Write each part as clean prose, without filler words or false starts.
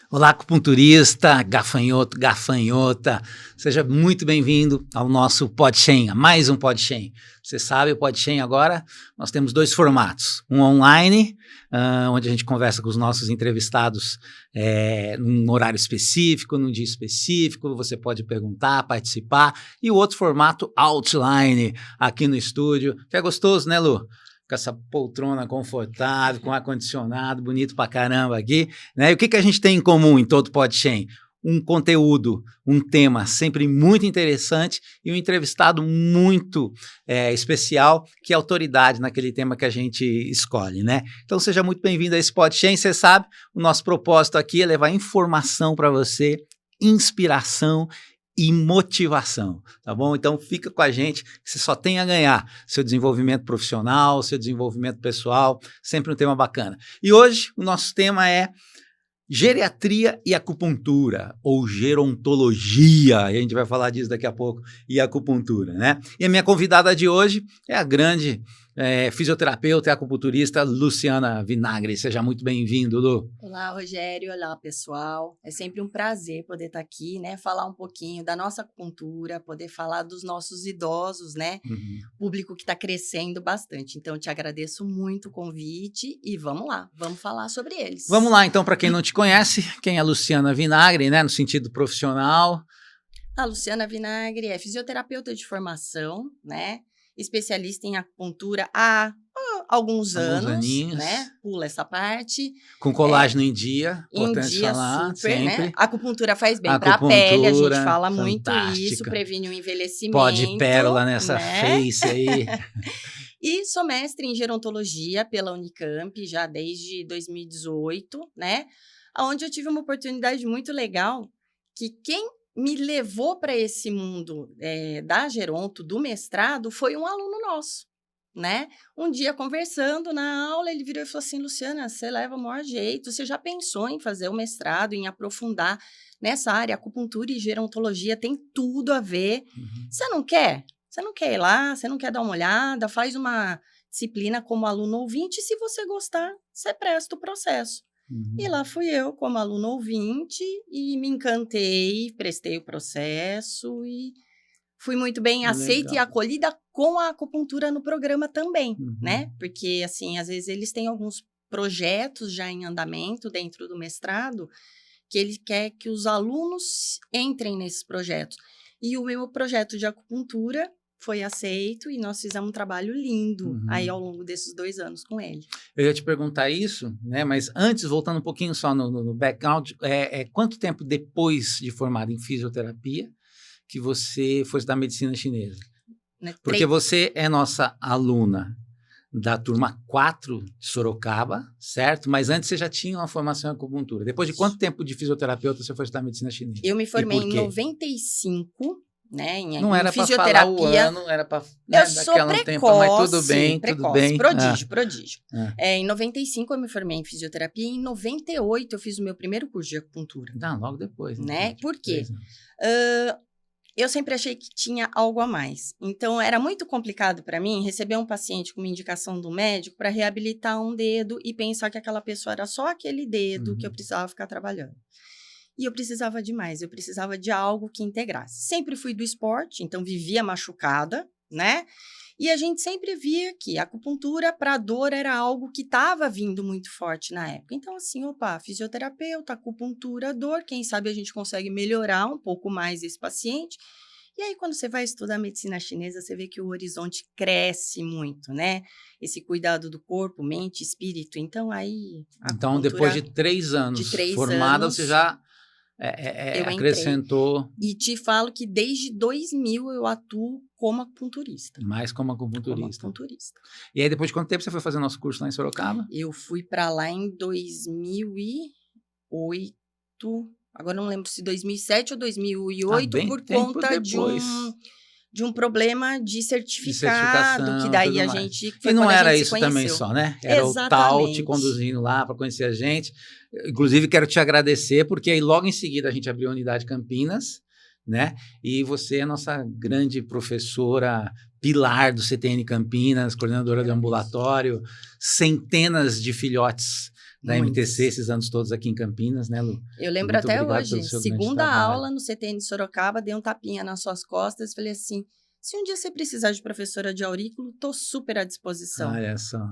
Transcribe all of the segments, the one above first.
Olá, acupunturista, gafanhoto, gafanhota, seja muito bem-vindo ao nosso PodChain, a mais um PodChain. Você sabe, o PodChain agora, nós temos dois formatos, um online, onde a gente conversa com os nossos entrevistados num horário específico, num dia específico, você pode perguntar, participar, e o outro formato offline, aqui no estúdio, que é gostoso, né, Lu? Com essa poltrona confortável, com ar-condicionado, bonito pra caramba aqui, né? E o que a gente tem em comum em todo PodChain? Um conteúdo, um tema sempre muito interessante e um entrevistado muito especial, que é autoridade naquele tema que a gente escolhe, né? Então seja muito bem-vindo a esse PodChain. Você sabe, o nosso propósito aqui é levar informação para você, inspiração e motivação, tá bom? Então fica com a gente, que você só tem a ganhar seu desenvolvimento profissional, seu desenvolvimento pessoal, sempre um tema bacana. E hoje o nosso tema é geriatria e acupuntura, ou gerontologia, e a gente vai falar disso daqui a pouco, e acupuntura, né? E a minha convidada de hoje é a grande fisioterapeuta e acupunturista Luciana Vinagre. Seja muito bem-vindo, Lu. Olá, Rogério. Olá, pessoal. É sempre um prazer poder estar aqui, né? Falar um pouquinho da nossa acupuntura, poder falar dos nossos idosos, né? Público que está crescendo bastante. Então, eu te agradeço muito o convite e vamos lá, vamos falar sobre eles. Vamos lá, então, para quem não te conhece, quem é a Luciana Vinagre, né? No sentido profissional. A Luciana Vinagre é fisioterapeuta de formação, né? Especialista em acupuntura há alguns anos, aninhos, né? Pula essa parte. Com colágeno em dia, importante falar, super, sempre. Né? A acupuntura faz bem para a pele, a gente fala muito isso, previne o envelhecimento. Pó de pérola nessa face aí. E sou mestre em gerontologia pela Unicamp, já desde 2018, né? Onde eu tive uma oportunidade muito legal, que quem me levou para esse mundo da geronto, do mestrado, foi um aluno nosso, né? Um dia, conversando na aula, ele virou e falou assim: Luciana, você leva o maior jeito, você já pensou em fazer o mestrado, em aprofundar nessa área? Acupuntura e gerontologia tem tudo a ver. Você não quer? Você não quer ir lá? Você não quer dar uma olhada? Faz uma disciplina como aluno ouvinte, e se você gostar, você presta o processo. E lá fui eu como aluno ouvinte e me encantei, prestei o processo e fui muito bem aceita e acolhida com a acupuntura no programa também, né? Porque, assim, às vezes eles têm alguns projetos já em andamento dentro do mestrado que ele quer que os alunos entrem nesses projetos. E o meu projeto de acupuntura foi aceito e nós fizemos um trabalho lindo aí ao longo desses 2 anos com ele. Eu ia te perguntar isso, né? Mas antes, voltando um pouquinho só no background, quanto tempo depois de formado em fisioterapia que você foi estudar medicina chinesa? Porque você é nossa aluna da turma 4 de Sorocaba, certo? Mas antes você já tinha uma formação em acupuntura. Depois de quanto tempo de fisioterapeuta você foi estudar medicina chinesa? Eu me formei em 95, né? Não era para falar o ano, era para eu sou precoce, tempo, mas tudo bem, tudo bem. Prodígio. Em 95 eu me formei em fisioterapia e em 98 eu fiz o meu primeiro curso de acupuntura. Não, logo depois. Né? Por quê? Eu sempre achei que tinha algo a mais. Então, era muito complicado para mim receber um paciente com uma indicação do médico para reabilitar um dedo e pensar que aquela pessoa era só aquele dedo que eu precisava ficar trabalhando. E eu precisava de mais, eu precisava de algo que integrasse. Sempre fui do esporte, então vivia machucada, né? E a gente sempre via que a acupuntura para dor era algo que estava vindo muito forte na época. Então, assim, fisioterapeuta, acupuntura, dor, quem sabe a gente consegue melhorar um pouco mais esse paciente. E aí, quando você vai estudar medicina chinesa, você vê que o horizonte cresce muito, né? Esse cuidado do corpo, mente, espírito. Então, aí... Então, depois de 3 anos formada, você já... acrescentou. E te falo que desde 2000 eu atuo como acupunturista. Mais como acupunturista. E aí, depois de quanto tempo você foi fazer nosso curso lá em Sorocaba? Eu fui para lá em 2008. Agora não lembro se 2007 ou 2008, por conta de um problema de certificado, que daí a gente... E não era isso também só, né? Era o tal te conduzindo lá para conhecer a gente. Inclusive, quero te agradecer, porque aí logo em seguida a gente abriu a unidade Campinas, né? E você é a nossa grande professora, pilar do CTN Campinas, coordenadora do ambulatório, centenas de filhotes da Muitos. MTC esses anos todos aqui em Campinas, né, Lu? Eu lembro Muito até obrigado hoje, pelo seu grande segunda trabalho. aula no CTN de Sorocaba, dei um tapinha nas suas costas, falei assim, se um dia você precisar de professora de aurículo, tô super à disposição. Olha só.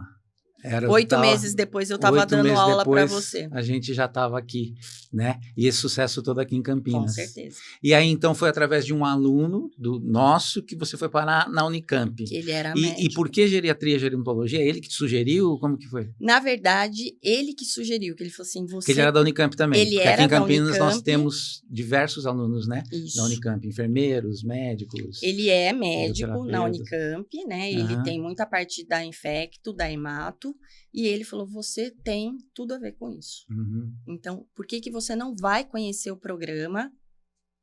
Era 8 meses depois eu estava 8 dando meses aula para depois, você. a gente já estava aqui, né? E esse sucesso todo aqui em Com Campinas. certeza. E aí, então, foi através de um aluno do nosso que você foi parar na Unicamp. Que ele era E médico. por que geriatria e gerontologia? Ele que te sugeriu? Como que foi? Na verdade, ele que sugeriu, que ele falou assim, Porque ele era da Unicamp também. Ele porque aqui era em da Campinas nós Unicamp. temos diversos alunos, né? Isso. Da Unicamp, enfermeiros, médicos. Ele é médico na fisioterapeutas. Unicamp, né? Ele Aham. tem muita parte da infecto, da hemato, e ele falou, você tem tudo a ver com isso. Uhum. Então, por que você não vai conhecer o programa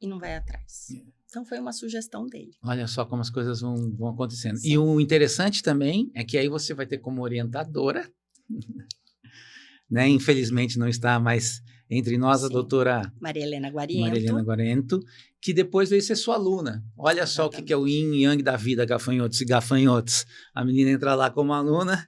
e não vai atrás? Yeah. Então, foi uma sugestão dele. Olha só como as coisas vão acontecendo. Sim. E o interessante também é que aí você vai ter como orientadora, né? Infelizmente não está mais entre nós a Sim. doutora Maria Helena Guariento. Maria Helena Guarento, que depois veio ser sua aluna. Olha só o que é o yin e yang da vida, gafanhotos e gafanhotos. A menina entra lá como aluna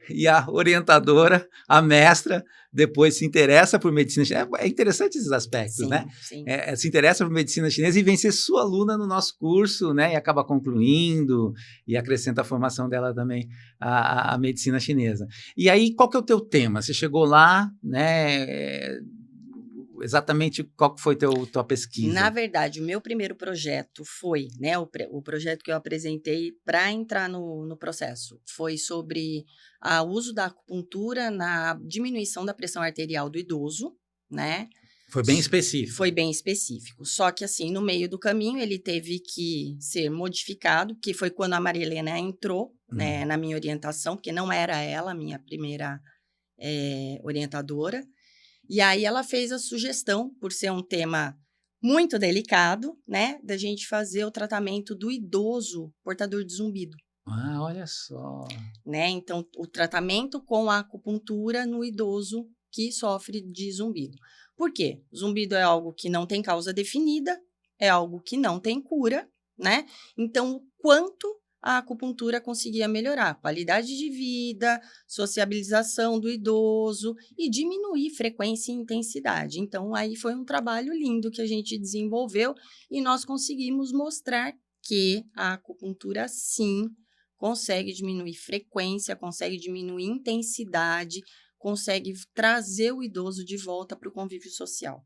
e a orientadora, a mestra, depois se interessa por medicina chinesa. É interessante esses aspectos, Sim, né? sim. Se interessa por medicina chinesa e vem ser sua aluna no nosso curso, né? E acaba concluindo e acrescenta a formação dela também à medicina chinesa. E aí, qual que é o teu tema? Você chegou lá, né? Exatamente qual que foi tua pesquisa? Na verdade, o meu primeiro projeto foi, né, o projeto que eu apresentei para entrar no processo, foi sobre o uso da acupuntura na diminuição da pressão arterial do idoso, né? Foi bem específico. Foi bem específico. Só que, assim, no meio do caminho, ele teve que ser modificado, que foi quando a Maria Helena entrou, né, na minha orientação, porque não era ela a minha primeira orientadora. E aí ela fez a sugestão, por ser um tema muito delicado, né, da gente fazer o tratamento do idoso portador de zumbido. Ah, olha só. Né? Então, o tratamento com a acupuntura no idoso que sofre de zumbido. Por quê? Zumbido é algo que não tem causa definida, é algo que não tem cura, né? Então, o quanto a acupuntura conseguia melhorar a qualidade de vida, sociabilização do idoso e diminuir frequência e intensidade. Então, aí foi um trabalho lindo que a gente desenvolveu e nós conseguimos mostrar que a acupuntura, sim, consegue diminuir frequência, consegue diminuir intensidade, consegue trazer o idoso de volta para o convívio social.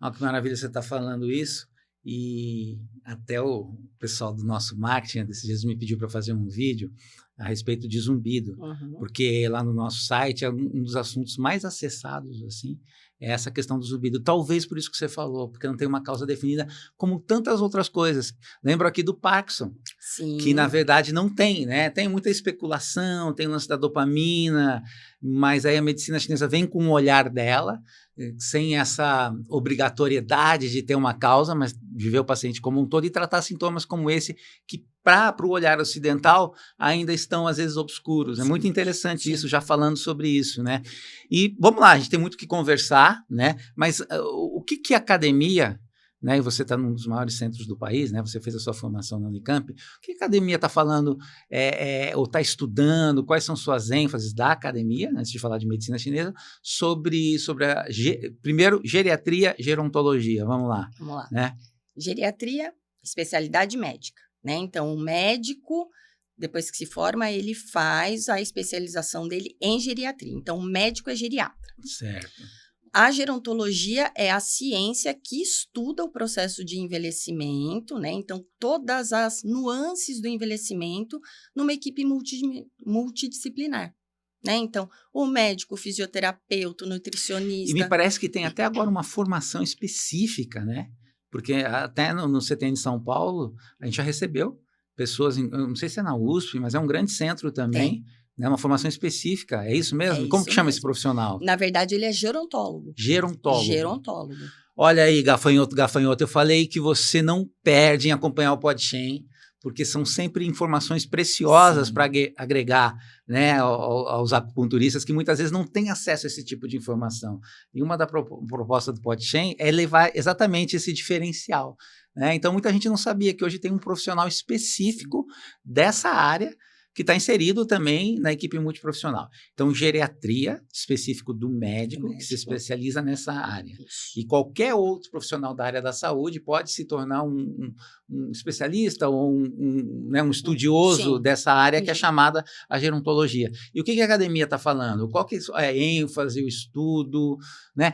Olha que maravilha você está falando isso. E até o pessoal do nosso marketing, desses dias, me pediu para fazer um vídeo a respeito de zumbido, porque lá no nosso site é um dos assuntos mais acessados, assim, é essa questão do zumbido. Talvez por isso que você falou, porque não tem uma causa definida, como tantas outras coisas. Lembro aqui do Parkinson, Sim. que na verdade não tem, né? Tem muita especulação, tem o lance da dopamina, mas aí a medicina chinesa vem com o olhar dela, sem essa obrigatoriedade de ter uma causa, mas de ver o paciente como um todo e tratar sintomas como esse, que para o olhar ocidental ainda estão às vezes obscuros. É muito interessante isso, já falando sobre isso, né? E vamos lá, a gente tem muito que conversar, né? Mas o que é academia? Né, e você está num dos maiores centros do país, né, você fez a sua formação na Unicamp, o que a academia está falando ou está estudando, quais são suas ênfases da academia, antes de falar de medicina chinesa, sobre primeiro, geriatria, gerontologia, vamos lá. Vamos lá. Né? Geriatria, especialidade médica, né, então o médico, depois que se forma, ele faz a especialização dele em geriatria, então o médico é geriatra. Certo. A gerontologia é a ciência que estuda o processo de envelhecimento, né? Então, todas as nuances do envelhecimento numa equipe multidisciplinar, né? Então, o médico, o fisioterapeuta, o nutricionista. E me parece que tem até agora uma formação específica, né? Porque até no CTN de São Paulo, a gente já recebeu pessoas, eu não sei se é na USP, mas é um grande centro também. Né, uma formação específica, é isso mesmo? Como que chama esse profissional? Na verdade, ele é gerontólogo. Gerontólogo. Gerontólogo. Olha aí, gafanhoto, eu falei que você não perde em acompanhar o PodChain, porque são sempre informações preciosas para agregar, né, aos acupunturistas que muitas vezes não têm acesso a esse tipo de informação. E uma da proposta do PodChain é levar exatamente esse diferencial. Né? Então, muita gente não sabia que hoje tem um profissional específico dessa área que está inserido também na equipe multiprofissional. Então, geriatria, específico do médico, que se especializa nessa área. Isso. E qualquer outro profissional da área da saúde pode se tornar um especialista ou um estudioso Sim. dessa área que é chamada a gerontologia. E o que a academia está falando? Qual que é a ênfase, o estudo? Né?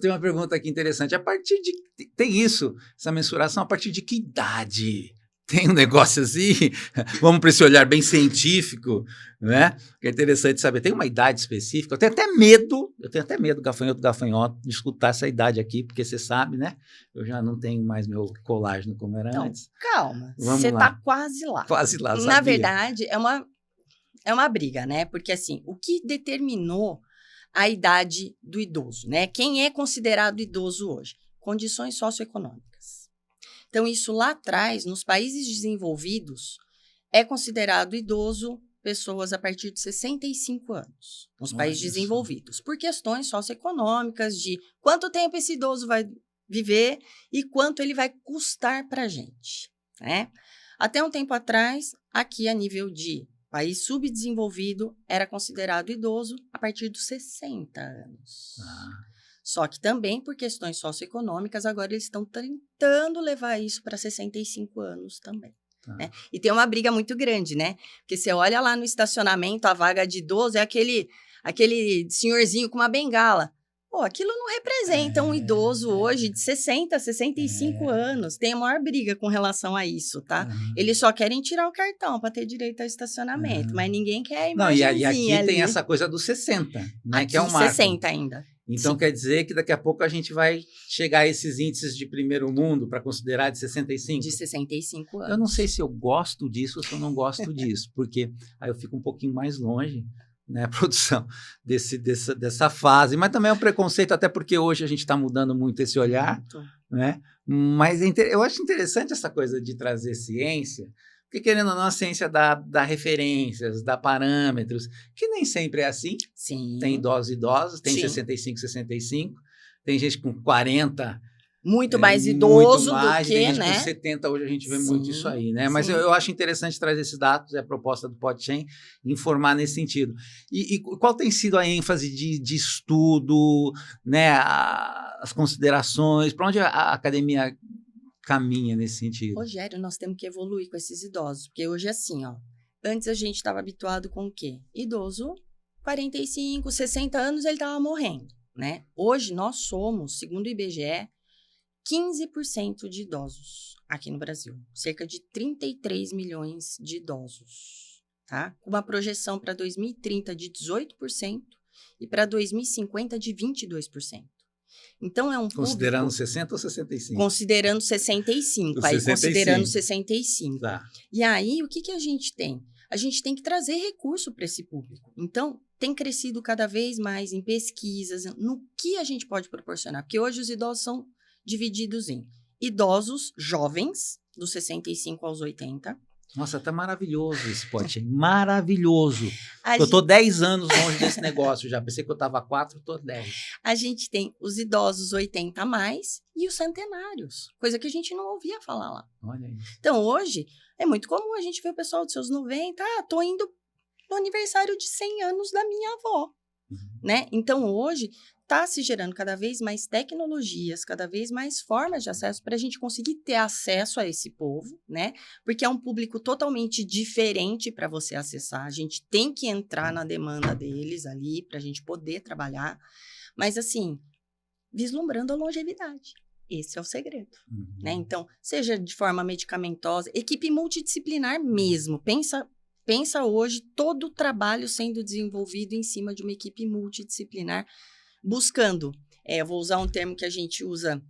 Tem uma pergunta aqui interessante. A partir de... Tem isso, essa mensuração, a partir de que idade? Tem um negócio assim, vamos para esse olhar bem científico, né? Que é interessante saber. Tem uma idade específica, eu tenho até medo, gafanhoto, de escutar essa idade aqui, porque você sabe, né? Eu já não tenho mais meu colágeno como era antes. Calma, você está quase lá. Quase lá, sabia. Na verdade, é uma briga, né? Porque, assim, o que determinou a idade do idoso, né? Quem é considerado idoso hoje? Condições socioeconômicas. Então, isso lá atrás, nos países desenvolvidos, é considerado idoso pessoas a partir de 65 anos, nos países desenvolvidos, por questões socioeconômicas de quanto tempo esse idoso vai viver e quanto ele vai custar para a gente, né? Até um tempo atrás, aqui a nível de país subdesenvolvido, era considerado idoso a partir dos 60 anos. Só que também, por questões socioeconômicas, agora eles estão tentando levar isso para 65 anos também. Né? E tem uma briga muito grande, né? Porque você olha lá no estacionamento, a vaga de idoso é aquele senhorzinho com uma bengala. Pô, aquilo não representa um idoso hoje de 60, 65 anos. Tem a maior briga com relação a isso, tá? Eles só querem tirar o cartão para ter direito ao estacionamento, mas ninguém quer a imagenzinha. Não, e aqui ali. tem essa coisa dos 60, né? Aqui, que é um marco. 60 ainda. Então, Sim. Quer dizer que daqui a pouco a gente vai chegar a esses índices de primeiro mundo para considerar de 65? De 65 anos. Eu não sei se eu gosto disso ou se eu não gosto disso, porque aí eu fico um pouquinho mais longe, né, produção, dessa fase. Mas também é um preconceito, até porque hoje a gente está mudando muito esse olhar, né? Mas eu acho interessante essa coisa de trazer ciência, porque, querendo ou não, a ciência dá referências, dá parâmetros, que nem sempre é assim. Sim. Tem idosos, tem 65, tem gente com 40. Muito mais idoso muito mais, do que, tem gente né? com 70, hoje a gente vê muito isso aí, né? Mas eu acho interessante trazer esses dados, é a proposta do PodChain, informar nesse sentido. E qual tem sido a ênfase de estudo, né? As considerações, para onde a academia caminha nesse sentido? Rogério, nós temos que evoluir com esses idosos, porque hoje é assim, ó. Antes a gente estava habituado com o quê? Idoso, 45, 60 anos, ele estava morrendo, né? Hoje nós somos, segundo o IBGE, 15% de idosos aqui no Brasil. Cerca de 33 milhões de idosos, tá? Com uma projeção para 2030 de 18% e para 2050 de 22%. Então, é um Considerando público... 60 ou 65? Considerando 65. Aí, 65. considerando 65. Tá. E aí, o que a gente tem? A gente tem que trazer recurso para esse público. Então, tem crescido cada vez mais em pesquisas, no que a gente pode proporcionar. Porque hoje os idosos são divididos em idosos jovens, dos 65 aos 80. Nossa, tá maravilhoso esse PodChain. Maravilhoso. Eu Tô tô 10 anos longe desse negócio já. Pensei que eu tava 4, tô 10. A gente tem os idosos 80 a mais e os centenários. Coisa que a gente não ouvia falar lá. Olha isso. Então, hoje, é muito comum a gente ver o pessoal dos seus 90. Tô indo no aniversário de 100 anos da minha avó. Né? Então, hoje, está se gerando cada vez mais tecnologias, cada vez mais formas de acesso para a gente conseguir ter acesso a esse povo, né? Porque é um público totalmente diferente para você acessar. A gente tem que entrar na demanda deles ali para a gente poder trabalhar. Mas, assim, vislumbrando a longevidade. Esse é o segredo, né? Então, seja de forma medicamentosa, equipe multidisciplinar mesmo. Pensa hoje todo o trabalho sendo desenvolvido em cima de uma equipe multidisciplinar, buscando, eu vou usar um termo que a gente usa,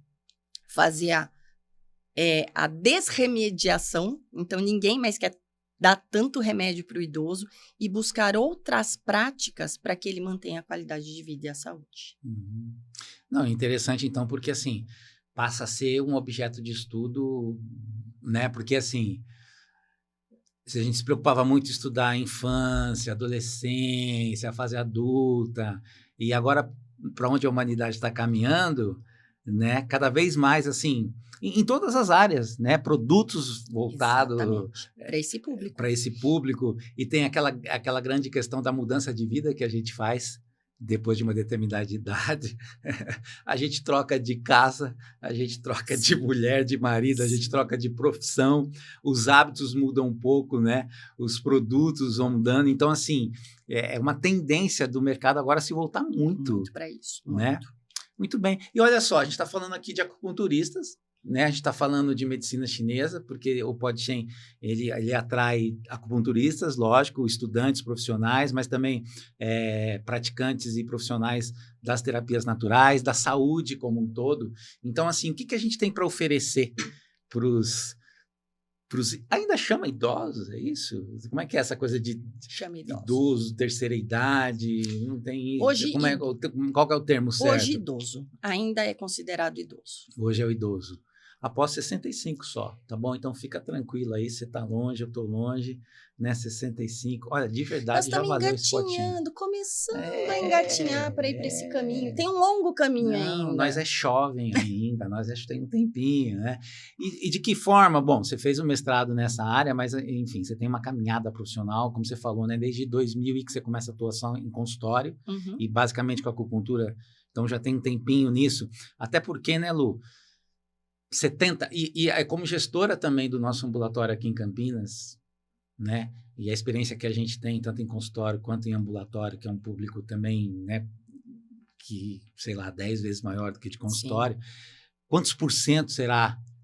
fazer a desremediação. Então, ninguém mais quer dar tanto remédio para o idoso e buscar outras práticas para que ele mantenha a qualidade de vida e a saúde. Não, interessante então, porque assim, passa a ser um objeto de estudo, né? Porque assim, se a gente se preocupava muito em estudar a infância, a adolescência, a fase adulta, e agora para onde a humanidade está caminhando, né? Cada vez mais, assim, em todas as áreas, né? Produtos voltados para esse público. Para esse público. E tem aquela grande questão da mudança de vida que a gente faz depois de uma determinada idade. A gente troca de casa, a gente troca de mulher, de marido, a gente troca de profissão, os hábitos mudam um pouco, né? Os produtos vão mudando. Então, assim, é uma tendência do mercado agora se voltar muito para isso, né? Muito bem. E olha só, a gente está falando aqui de acupunturistas, né? A gente está falando de medicina chinesa, porque o PodChain, ele atrai acupunturistas, lógico, estudantes profissionais, mas também praticantes e profissionais das terapias naturais, da saúde como um todo. Então, assim, o que a gente tem para oferecer para os... Ainda chama idosos, é isso? Como é que é essa coisa de idoso, terceira idade? Não tem... Hoje, qual que é o termo certo? Hoje, idoso. Ainda é considerado idoso. Hoje é o idoso. Após 65 só, tá bom? Então fica tranquilo aí, você tá longe, eu tô longe, né? 65. Olha, de verdade, já valeu esse potinho. Começando a engatinhar para ir para esse caminho. Tem um longo caminho ainda. Nós é jovem ainda, nós tem um tempinho, né? E de que forma? Bom, você fez um mestrado nessa área, mas, enfim, você tem uma caminhada profissional, como você falou, né? Desde 2000 que você começa a atuação em consultório, e basicamente com a acupuntura, então já tem um tempinho nisso. Até porque, né, Lu? 70, e como gestora também do nosso ambulatório aqui em Campinas, né? E a experiência que a gente tem, tanto em consultório quanto em ambulatório, que é um público também, né? Que, sei lá, 10 vezes maior do que de consultório. Sim. Quantos por cento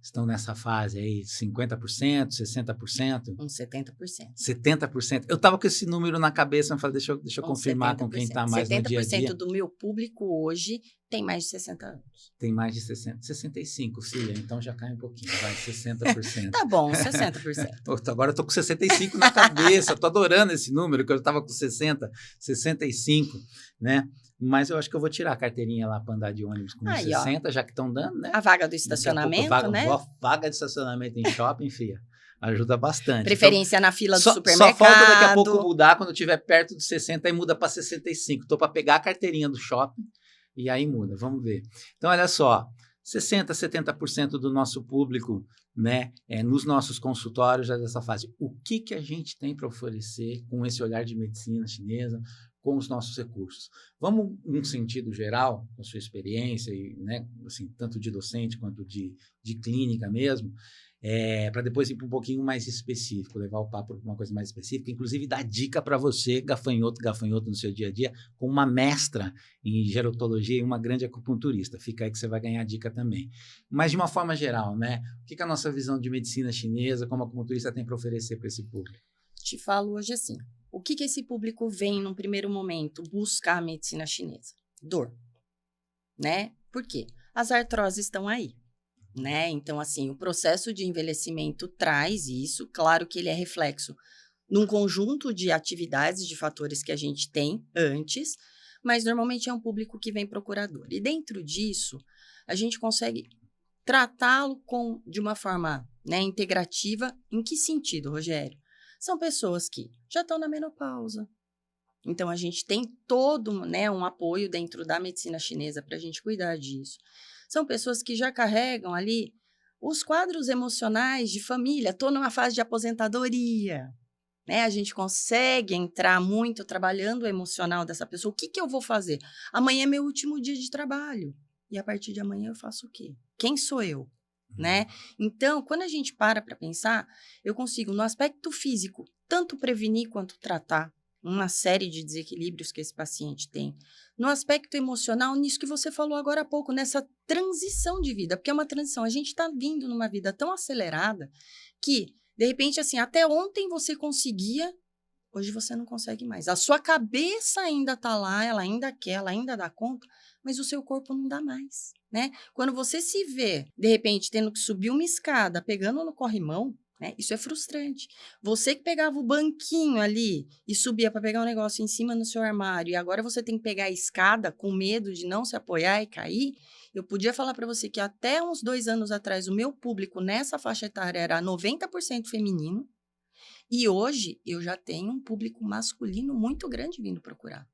estão nessa fase aí? 50%, 60%? Uns 70%. 70%. Eu estava com esse número na cabeça, mas falei, deixa eu confirmar 70%. Com quem está mais no dia a dia. 70% do meu público hoje tem mais de 60 anos. Tem mais de 65, filha, então já cai um pouquinho, vai 60%. Tá bom, 60%. Agora eu tô com 65 na cabeça, tô adorando esse número, que eu estava com 60, 65, né? Mas eu acho que eu vou tirar a carteirinha lá para andar de ônibus com 60, ó, já que estão dando, né? A vaga do estacionamento, né? Vaga de estacionamento em shopping, filha. Ajuda bastante. Preferência então, na fila do supermercado. Só falta daqui a pouco mudar, quando tiver perto de 60, aí muda para 65. Tô para pegar a carteirinha do shopping e aí muda, vamos ver. Então, olha só, 60%, 70% do nosso público, né, nos nossos consultórios já dessa fase. O que a gente tem para oferecer com esse olhar de medicina chinesa, com os nossos recursos? Vamos, num sentido geral, com a sua experiência, e, né, assim, tanto de docente quanto de clínica mesmo, para depois ir para um pouquinho mais específico, levar o papo para uma coisa mais específica, inclusive dar dica para você, gafanhoto no seu dia a dia, com uma mestra em gerontologia e uma grande acupunturista. Fica aí que você vai ganhar dica também. Mas de uma forma geral, né? O que a nossa visão de medicina chinesa, como acupunturista, tem para oferecer para esse público? Te falo hoje assim, o que esse público vem, num primeiro momento, buscar a medicina chinesa? Dor, né? Por quê? As artroses estão aí, né? Então, assim, o processo de envelhecimento traz isso. Claro que ele é reflexo num conjunto de atividades, de fatores que a gente tem antes, mas normalmente é um público que vem procurar dor. E dentro disso, a gente consegue tratá-lo de uma forma, né, integrativa. Em que sentido, Rogério? São pessoas que já estão na menopausa. Então, a gente tem todo, né, um apoio dentro da medicina chinesa para a gente cuidar disso. São pessoas que já carregam ali os quadros emocionais de família. Estou numa fase de aposentadoria, né? A gente consegue entrar muito trabalhando o emocional dessa pessoa. O que eu vou fazer? Amanhã é meu último dia de trabalho. E a partir de amanhã eu faço o quê? Quem sou eu? Né? Então, quando a gente para pensar, eu consigo, no aspecto físico, tanto prevenir quanto tratar uma série de desequilíbrios que esse paciente tem. No aspecto emocional, nisso que você falou agora há pouco, nessa transição de vida, porque é uma transição. A gente está vindo numa vida tão acelerada que, de repente, assim, até ontem você conseguia, hoje você não consegue mais. A sua cabeça ainda está lá, ela ainda quer, ela ainda dá conta, mas o seu corpo não dá mais, né? Quando você se vê, de repente, tendo que subir uma escada, pegando no corrimão, né? Isso é frustrante. Você que pegava o banquinho ali e subia para pegar um negócio em cima no seu armário e agora você tem que pegar a escada com medo de não se apoiar e cair, eu podia falar para você que até uns 2 anos atrás o meu público nessa faixa etária era 90% feminino e hoje eu já tenho um público masculino muito grande vindo procurar.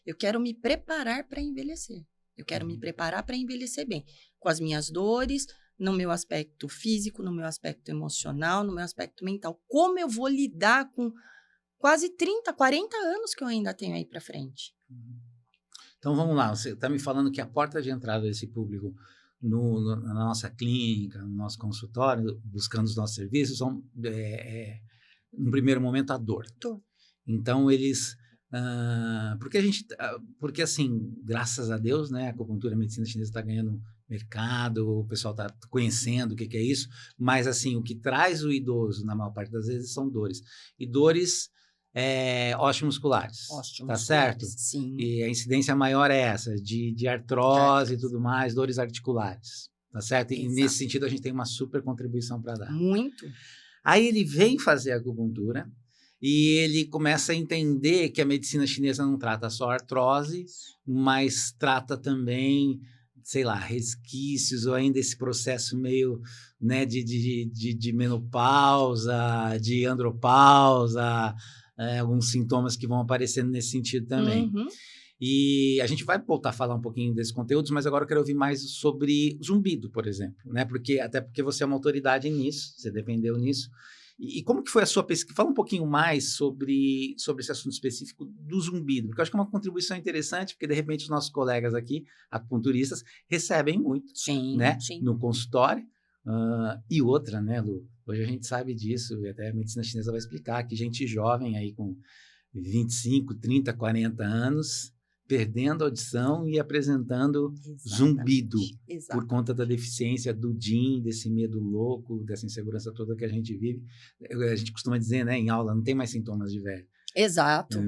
Eu quero me preparar para envelhecer. Eu quero me preparar para envelhecer bem, com as minhas dores, no meu aspecto físico, no meu aspecto emocional, no meu aspecto mental. Como eu vou lidar com quase 30, 40 anos que eu ainda tenho aí para frente? Então, vamos lá. Você está me falando que a porta de entrada desse público na nossa clínica, no nosso consultório, buscando os nossos serviços, são, no primeiro momento, a dor. Então, eles... porque, assim, graças a Deus, né, a acupuntura, a medicina chinesa está ganhando mercado, o pessoal está conhecendo o que é isso, mas, assim, o que traz o idoso, na maior parte das vezes, são dores. E dores osteomusculares, tá certo? Sim. E a incidência maior é essa, de artrose e tudo mais, dores articulares, tá certo? E nesse sentido, a gente tem uma super contribuição para dar. Muito. Aí ele vem fazer a acupuntura, e ele começa a entender que a medicina chinesa não trata só artrose, mas trata também, sei lá, resquícios ou ainda esse processo meio, né, de menopausa, de andropausa, alguns sintomas que vão aparecendo nesse sentido também. E a gente vai voltar a falar um pouquinho desses conteúdos, mas agora eu quero ouvir mais sobre zumbido, por exemplo, né? Até porque você é uma autoridade nisso, você defendeu nisso. E como que foi a sua pesquisa? Fala um pouquinho mais sobre esse assunto específico do zumbido, porque eu acho que é uma contribuição interessante, porque de repente os nossos colegas aqui, acupunturistas, recebem muito, né, no consultório. E outra, né, Lu? Hoje a gente sabe disso, e até a medicina chinesa vai explicar que gente jovem aí com 25, 30, 40 anos, perdendo a audição e apresentando zumbido por conta da deficiência do Jin, desse medo louco, dessa insegurança toda que a gente vive. A gente costuma dizer, né, em aula, não tem mais sintomas de velho. Exato.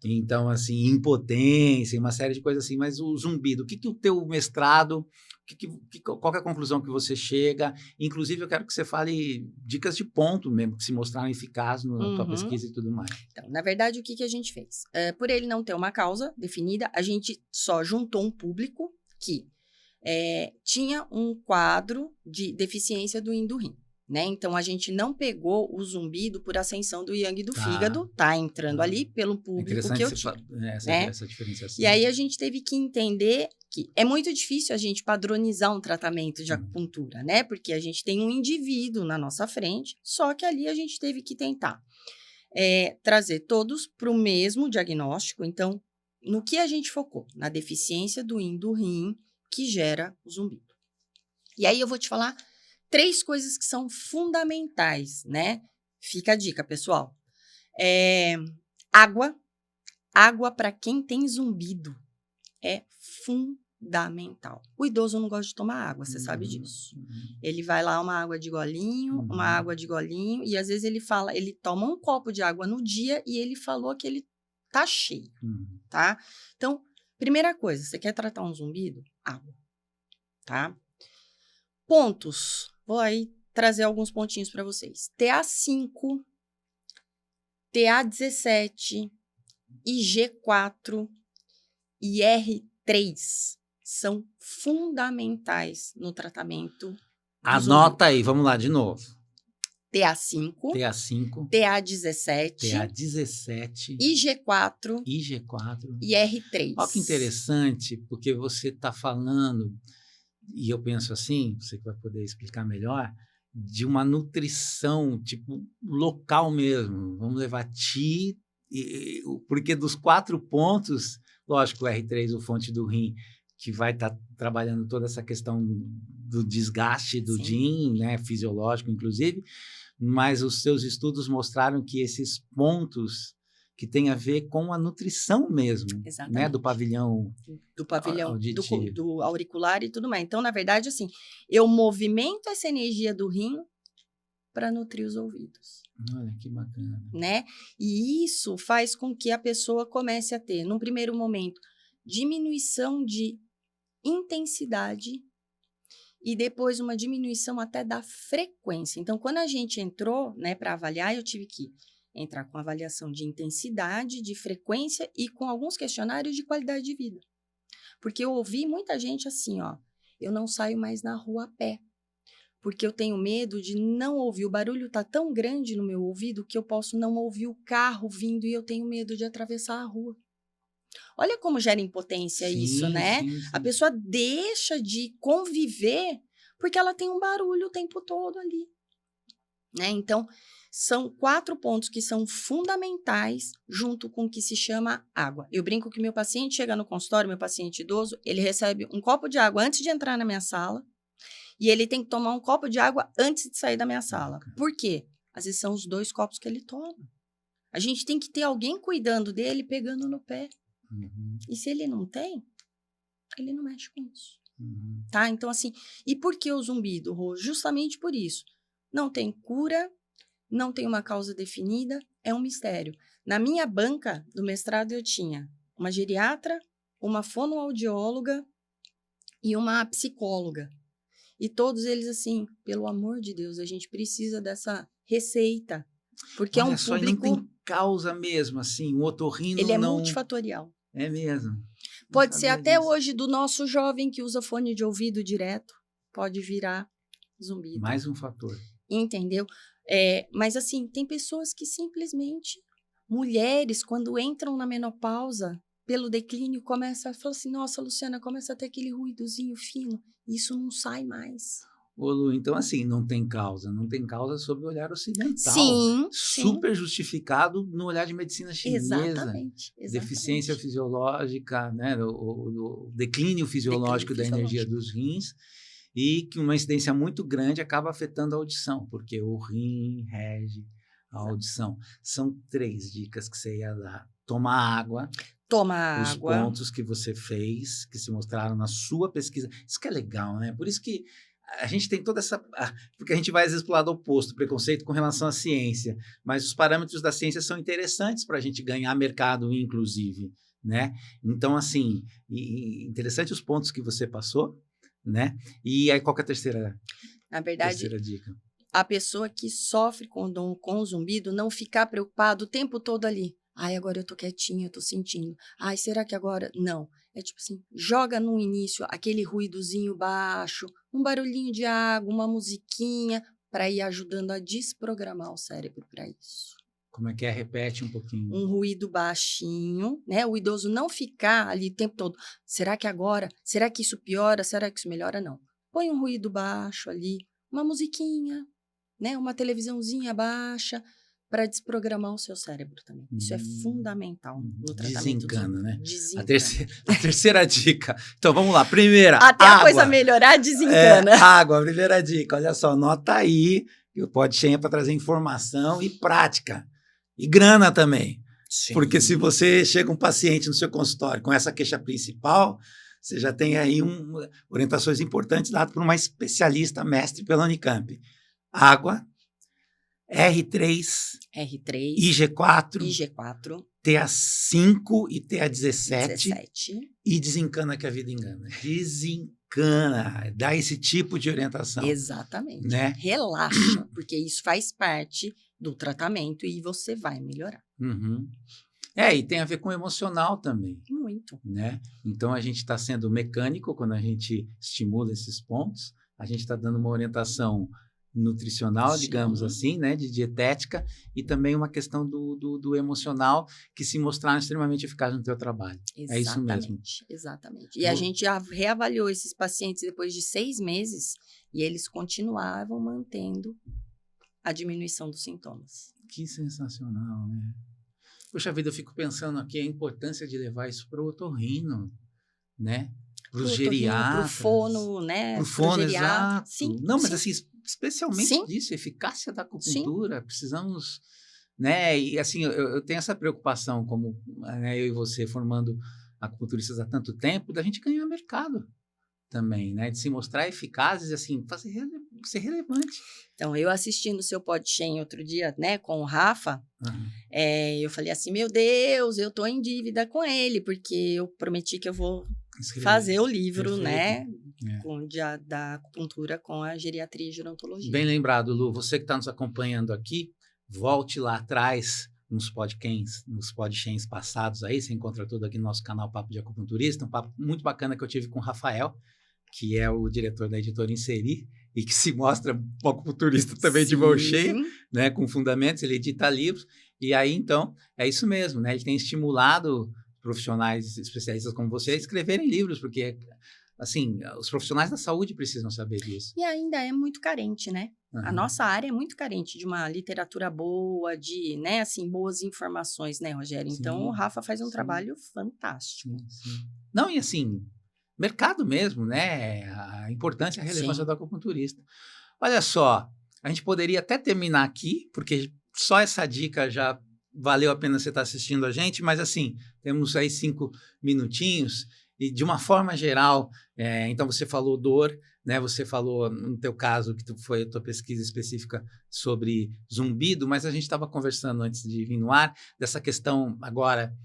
Então, assim, impotência, uma série de coisas assim, mas o zumbido, o que o teu mestrado, qual que é a conclusão que você chega? Inclusive, eu quero que você fale dicas de ponto mesmo, que se mostraram eficazes na tua pesquisa e tudo mais. Então, na verdade, o que a gente fez? Por ele não ter uma causa definida, a gente só juntou um público que tinha um quadro de deficiência do yin do rim. Né? Então, a gente não pegou o zumbido por ascensão do yang do fígado, tá entrando ali pelo público que eu tinha. Essa diferenciação. E aí, a gente teve que entender que é muito difícil a gente padronizar um tratamento de acupuntura, né? Porque a gente tem um indivíduo na nossa frente, só que ali a gente teve que tentar trazer todos para o mesmo diagnóstico. Então, no que a gente focou? Na deficiência do yin do rim que gera o zumbido. E aí, eu vou te falar 3 coisas que são fundamentais, né? Fica a dica, pessoal. Água. Água para quem tem zumbido é fundamental. O idoso não gosta de tomar água, você sabe disso. Ele vai lá, uma água de golinho, e às vezes ele toma um copo de água no dia e ele falou que ele tá cheio, tá? Então, primeira coisa, você quer tratar um zumbido? Água, tá? Pontos. Vou aí trazer alguns pontinhos para vocês. TA5, TA17, IG4 e R3 são fundamentais no tratamento. Anota aí, vamos lá de novo. TA5, TA17, IG4 e R3. Olha que interessante, porque você está falando, e eu penso assim, você que vai poder explicar melhor, de uma nutrição, tipo, local mesmo. Vamos levar porque dos 4 pontos, lógico, o R3, o fonte do rim, que vai estar trabalhando toda essa questão do desgaste do Jin, né, fisiológico, inclusive, mas os seus estudos mostraram que esses pontos que tem a ver com a nutrição mesmo, né, do pavilhão auditivo, do auricular e tudo mais. Então, na verdade, assim, eu movimento essa energia do rim para nutrir os ouvidos. Olha, que bacana. Né? E isso faz com que a pessoa comece a ter, num primeiro momento, diminuição de intensidade e depois uma diminuição até da frequência. Então, quando a gente entrou, né, para avaliar, eu tive que entrar com avaliação de intensidade, de frequência e com alguns questionários de qualidade de vida. Porque eu ouvi muita gente assim, ó, eu não saio mais na rua a pé, porque eu tenho medo de não ouvir. O barulho tá tão grande no meu ouvido que eu posso não ouvir o carro vindo e eu tenho medo de atravessar a rua. Olha como gera impotência isso, né? Sim, sim. A pessoa deixa de conviver porque ela tem um barulho o tempo todo ali, né? Então, são 4 pontos que são fundamentais junto com o que se chama água. Eu brinco que meu paciente chega no consultório, meu paciente idoso, ele recebe um copo de água antes de entrar na minha sala e ele tem que tomar um copo de água antes de sair da minha sala. Por quê? Às vezes são os 2 copos que ele toma. A gente tem que ter alguém cuidando dele, pegando no pé. Uhum. E se ele não tem, ele não mexe com isso. Uhum. Tá? Então, assim, e por que o zumbido, Rô? Justamente por isso. Não tem cura, não tem uma causa definida, é um mistério. Na minha banca do mestrado eu tinha uma geriatra, uma fonoaudióloga e uma psicóloga. E todos eles assim, pelo amor de Deus, a gente precisa dessa receita. Porque Olha é um só, e público... não tem causa mesmo, assim, o otorrino ele é não... multifatorial. É mesmo. Não Pode ser sabia até disso. hoje do nosso jovem que usa fone de ouvido direto, pode virar zumbido. Mais um fator. Entendeu? Mas assim, tem pessoas que simplesmente, mulheres, quando entram na menopausa, pelo declínio, começa a falar assim, nossa, Luciana, começa a ter aquele ruídozinho fino, e isso não sai mais. Ô, Lu, então assim, não tem causa sob o olhar ocidental. Sim, Super justificado no olhar de medicina chinesa. exatamente. Deficiência fisiológica, né? O declínio fisiológico da energia dos rins, e que uma incidência muito grande acaba afetando a audição, porque o rim rege a audição. São 3 dicas que você ia dar. Tomar água. Toma os água. pontos que você fez, que se mostraram na sua pesquisa. Isso que é legal, né? Por isso que a gente tem toda essa... Porque a gente vai, às vezes, para o lado oposto, preconceito com relação à ciência. Mas os parâmetros da ciência são interessantes para a gente ganhar mercado, inclusive, né? Então, assim, interessante os pontos que você passou, né? E aí, qual que é a terceira dica? A pessoa que sofre com o zumbido não ficar preocupado o tempo todo ali. Ai, agora eu tô quietinha, eu tô sentindo. Ai, será que agora... Não. É tipo assim, joga no início aquele ruídozinho baixo, um barulhinho de água, uma musiquinha, para ir ajudando a desprogramar o cérebro para isso. Como é que é? Repete um pouquinho. Um ruído baixinho, né? O idoso não ficar ali o tempo todo. Será que agora? Será que isso piora? Será que isso melhora? Não. Põe um ruído baixo ali, uma musiquinha, né? Uma televisãozinha baixa, para desprogramar o seu cérebro também. Isso é fundamental no tratamento. Desencana, né? Desencana. A terceira dica. Então, vamos lá. Primeira, até água. A coisa melhorar, desencana. Água, primeira dica. Olha só, anota aí. O PodChain é para trazer informação e prática. E grana também. Sim. Porque se você chega um paciente no seu consultório com essa queixa principal, você já tem aí orientações importantes dadas por uma especialista mestre pela Unicamp. Água, R3, IG4, TA5 e TA17 e desencana que a vida engana. Desencana, dá esse tipo de orientação. Exatamente. Né? Relaxa, porque isso faz parte do tratamento e você vai melhorar. Uhum. E tem a ver com o emocional também. Muito. Né? Então, a gente está sendo mecânico quando a gente estimula esses pontos, a gente está dando uma orientação nutricional, sim, digamos assim, né, de dietética, e também uma questão do emocional que se mostraram extremamente eficazes no teu trabalho. Exatamente, é isso mesmo. Exatamente. E a gente já reavaliou esses pacientes depois de 6 meses e eles continuavam mantendo a diminuição dos sintomas. Que sensacional, né? Poxa vida, eu fico pensando aqui a importância de levar isso para o otorrino, né? Para os geriatras. Para o fono, né? Para o fono, exato. Sim, não, mas sim. assim, especialmente sim. disso, eficácia da acupuntura, sim. Precisamos, né? E assim, eu tenho essa preocupação, como né, eu e você formando acupunturistas há tanto tempo, da gente ganhar mercado também, né? De se mostrar eficazes, assim, ser relevante. Então, eu assistindo o seu PodChain outro dia, né, com o Rafa, eu falei assim, meu Deus, eu tô em dívida com ele, porque eu prometi que eu vou fazer o livro, né, da acupuntura com a geriatria e gerontologia. Bem lembrado, Lu, você que está nos acompanhando aqui, volte lá atrás nos podchains passados aí, você encontra tudo aqui no nosso canal Papo de Acupunturista, um papo muito bacana que eu tive com o Rafael, que é o diretor da editora Inserir, e que se mostra um acupunturista também, sim, de mão cheia, né, com fundamentos, ele edita livros, e aí, então, é isso mesmo, né, ele tem estimulado profissionais especialistas como você a escreverem livros, porque, assim, os profissionais da saúde precisam saber disso. E ainda é muito carente, né? A Uhum. nossa área é muito carente de uma literatura boa, de, né, assim, boas informações, né, Rogério? Então, o Sim, Rafa faz um sim, trabalho fantástico. sim. Não, e assim, mercado mesmo, né? A importância e a relevância Sim. do acupunturista. Olha só, a gente poderia até terminar aqui, porque só essa dica já valeu a pena você estar assistindo a gente, mas assim, temos aí 5 minutinhos, e de uma forma geral, então você falou dor, né? Você falou, no teu caso, que foi a tua pesquisa específica sobre zumbido, mas a gente estava conversando antes de vir no ar, dessa questão agora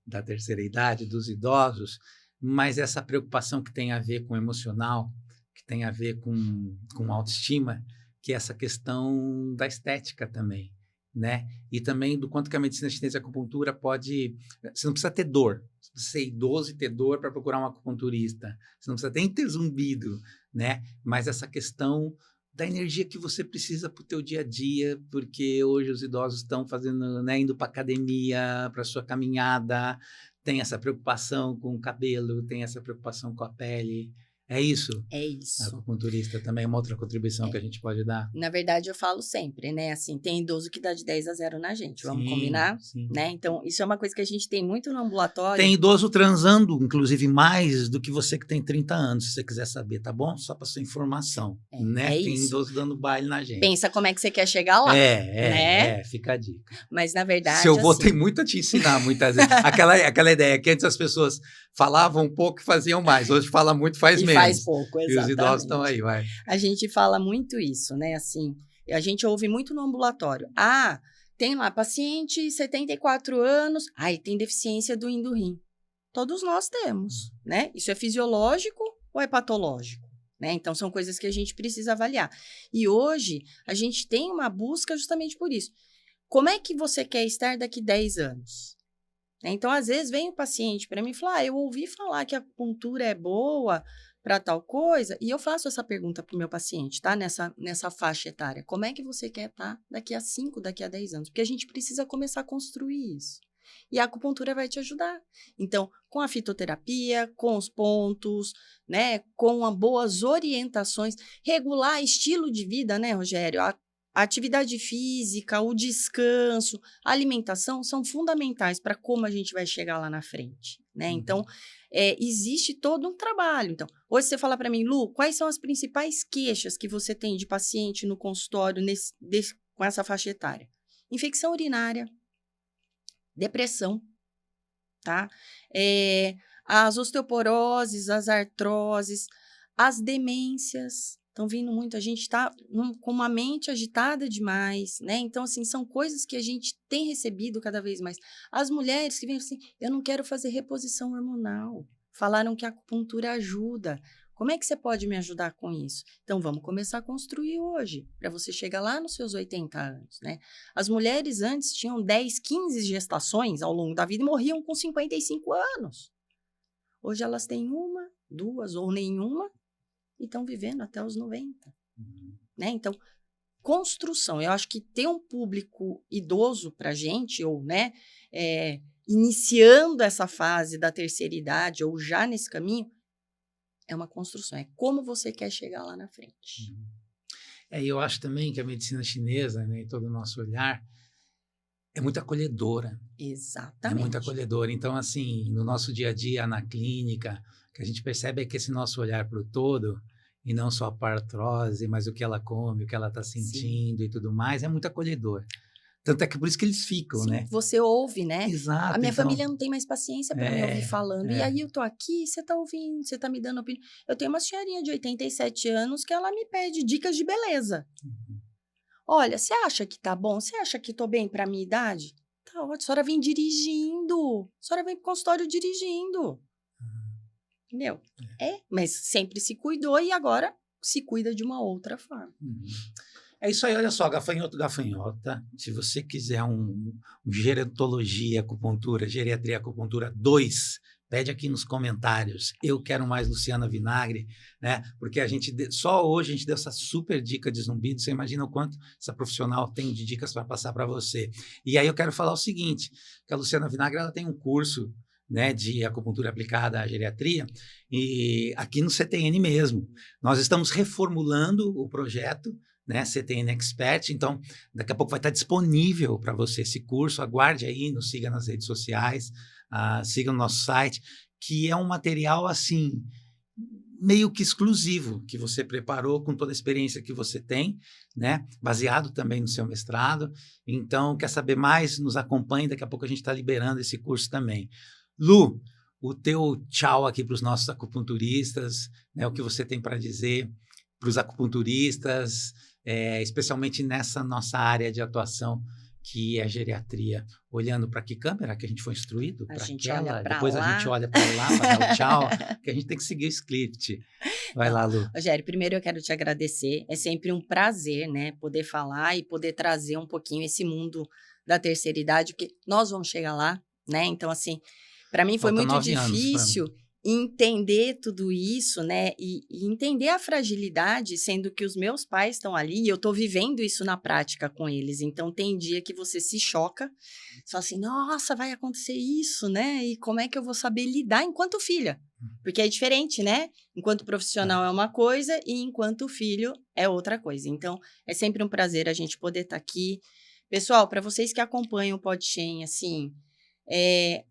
da terceira idade, dos idosos, mas essa preocupação que tem a ver com o emocional, que tem a ver com autoestima, que é essa questão da estética também, né? E também do quanto que a medicina chinesa e a acupuntura pode... Você não precisa ter dor, você precisa ser idoso e ter dor para procurar um acupunturista, você não precisa nem ter zumbido, né? Mas essa questão da energia que você precisa para o teu dia a dia, porque hoje os idosos estão fazendo, né, indo para academia, para sua caminhada, tem essa preocupação com o cabelo, tem essa preocupação com a pele. É isso? É A isso. acupunturista também é uma outra contribuição que a gente pode dar. Na verdade, eu falo sempre, né? Assim, tem idoso que dá de 10-0 na gente, vamos Sim, combinar? sim. Né? Então, isso é uma coisa que a gente tem muito no ambulatório. Tem idoso transando, inclusive, mais do que você que tem 30 anos, se você quiser saber, tá bom? Só para sua informação, né? Tem isso. idoso dando baile na gente. Pensa como é que você quer chegar lá, né? Fica a dica. Mas, na verdade, Seu avô assim, tem muito a te ensinar, muitas vezes. Aquela ideia que antes as pessoas falavam um pouco e faziam mais, hoje fala muito, faz e menos. faz pouco, exatamente. E os idosos estão aí, vai. A gente fala muito isso, né? Assim, a gente ouve muito no ambulatório. Ah, tem lá paciente 74 anos, ai, tem deficiência do rim. Todos nós temos, né? Isso é fisiológico ou é patológico? Né? Então, são coisas que a gente precisa avaliar. E hoje, a gente tem uma busca justamente por isso. Como é que você quer estar daqui 10 anos? Então, às vezes, vem o paciente para mim e fala, eu ouvi falar que a acupuntura é boa para tal coisa, e eu faço essa pergunta para o meu paciente, tá? Nessa faixa etária. Como é que você quer estar daqui a 5, daqui a 10 anos? Porque a gente precisa começar a construir isso. E a acupuntura vai te ajudar. Então, com a fitoterapia, com os pontos, né? Com boas orientações, regular estilo de vida, né, Rogério? A atividade física, o descanso, a alimentação são fundamentais para como a gente vai chegar lá na frente, né? Então, existe todo um trabalho. Então, hoje você fala para mim, Lu, quais são as principais queixas que você tem de paciente no consultório com essa faixa etária? Infecção urinária, depressão, tá? As osteoporoses, as artroses, as demências, estão vindo muito, a gente está com uma mente agitada demais, né? Então, assim, são coisas que a gente tem recebido cada vez mais. As mulheres que vêm assim, eu não quero fazer reposição hormonal, falaram que a acupuntura ajuda. Como é que você pode me ajudar com isso? Então, vamos começar a construir hoje, para você chegar lá nos seus 80 anos, né? As mulheres antes tinham 10, 15 gestações ao longo da vida e morriam com 55 anos. Hoje elas têm 1, 2 ou nenhuma e estão vivendo até os 90, né? Então, construção. Eu acho que ter um público idoso para a gente, ou, né, iniciando essa fase da terceira idade, ou já nesse caminho, é uma construção, é como você quer chegar lá na frente. Eu acho também que a medicina chinesa, né, e todo o nosso olhar, é muito acolhedora. Exatamente. É muito acolhedora. Então, assim, no nosso dia a dia, na clínica, o que a gente percebe é que esse nosso olhar para o todo, e não só para a artrose, mas o que ela come, o que ela está sentindo e tudo mais, é muito acolhedor. Tanto é que por isso que eles ficam, Sim, né? você ouve, né? Exato. A minha família não tem mais paciência para me ouvir falando. E aí eu tô aqui, você tá ouvindo, você tá me dando opinião. Eu tenho uma senhorinha de 87 anos que ela me pede dicas de beleza. Olha, você acha que tá bom? Você acha que tô bem pra minha idade? Tá ótimo, a senhora vem dirigindo. A senhora vem pro consultório dirigindo. Entendeu? Mas sempre se cuidou e agora se cuida de uma outra forma. É isso aí, olha só, gafanhoto, gafanhota. Se você quiser um gerontologia, acupuntura, geriatria, acupuntura 2, pede aqui nos comentários. Eu quero mais Luciana Vinagre, né? Porque só hoje a gente deu essa super dica de zumbido. Você imagina o quanto essa profissional tem de dicas para passar para você. E aí eu quero falar o seguinte, que a Luciana Vinagre ela tem um curso, né, de acupuntura aplicada à geriatria, e aqui no CTN mesmo. Nós estamos reformulando o projeto, né, CTN Expert, então daqui a pouco vai estar disponível para você esse curso, aguarde aí, nos siga nas redes sociais, siga no nosso site, que é um material assim, meio que exclusivo, que você preparou com toda a experiência que você tem, né, baseado também no seu mestrado. Então, quer saber mais? Nos acompanhe, daqui a pouco a gente está liberando esse curso também. Lu, o teu tchau aqui para os nossos acupunturistas, né, o que você tem para dizer para os acupunturistas, especialmente nessa nossa área de atuação, que é a geriatria. Olhando para que câmera que a gente foi instruído? A gente aquela, olha para depois lá. A gente olha para lá para dar o tchau, que a gente tem que seguir o script. Vai lá, Lu. Rogério, primeiro eu quero te agradecer. É sempre um prazer, né, poder falar e poder trazer um pouquinho esse mundo da terceira idade, porque nós vamos chegar lá, né? Então, assim, para mim foi Falta muito 9 anos difícil entender tudo isso, né? E entender a fragilidade, sendo que os meus pais estão ali e eu estou vivendo isso na prática com eles. Então, tem dia que você se choca, você fala assim, nossa, vai acontecer isso, né? E como é que eu vou saber lidar enquanto filha? Porque é diferente, né? Enquanto profissional é uma coisa e enquanto filho é outra coisa. Então, é sempre um prazer a gente poder estar aqui. Pessoal, para vocês que acompanham o PodChain, assim,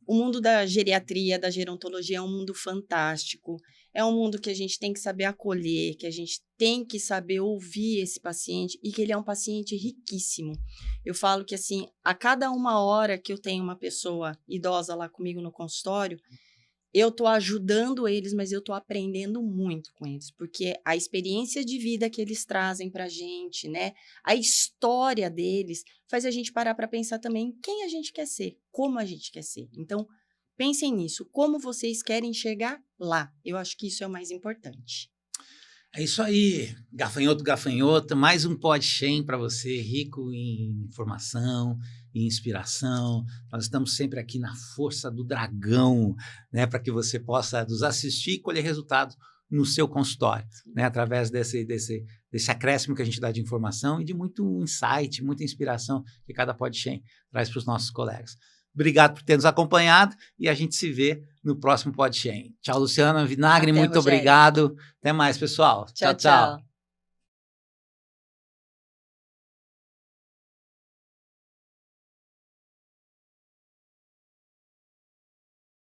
o mundo da geriatria, da gerontologia é um mundo fantástico. É um mundo que a gente tem que saber acolher, que a gente tem que saber ouvir esse paciente e que ele é um paciente riquíssimo. Eu falo que, assim, a cada 1 hora que eu tenho uma pessoa idosa lá comigo no consultório, eu estou ajudando eles, mas eu estou aprendendo muito com eles, porque a experiência de vida que eles trazem para a gente, né? A história deles faz a gente parar para pensar também quem a gente quer ser, como a gente quer ser. Então, pensem nisso, como vocês querem chegar lá. Eu acho que isso é o mais importante. É isso aí, gafanhoto, gafanhota, mais um PodChain para você, rico em informação, em inspiração. Nós estamos sempre aqui na força do dragão, né, para que você possa nos assistir e colher resultados no seu consultório, né, através desse acréscimo que a gente dá de informação e de muito insight, muita inspiração que cada PodChain traz para os nossos colegas. Obrigado por ter nos acompanhado e a gente se vê no próximo PodChain. Tchau, Luciana Vinagre, Até, muito Rogério. obrigado. Até mais, pessoal. Tchau, tchau.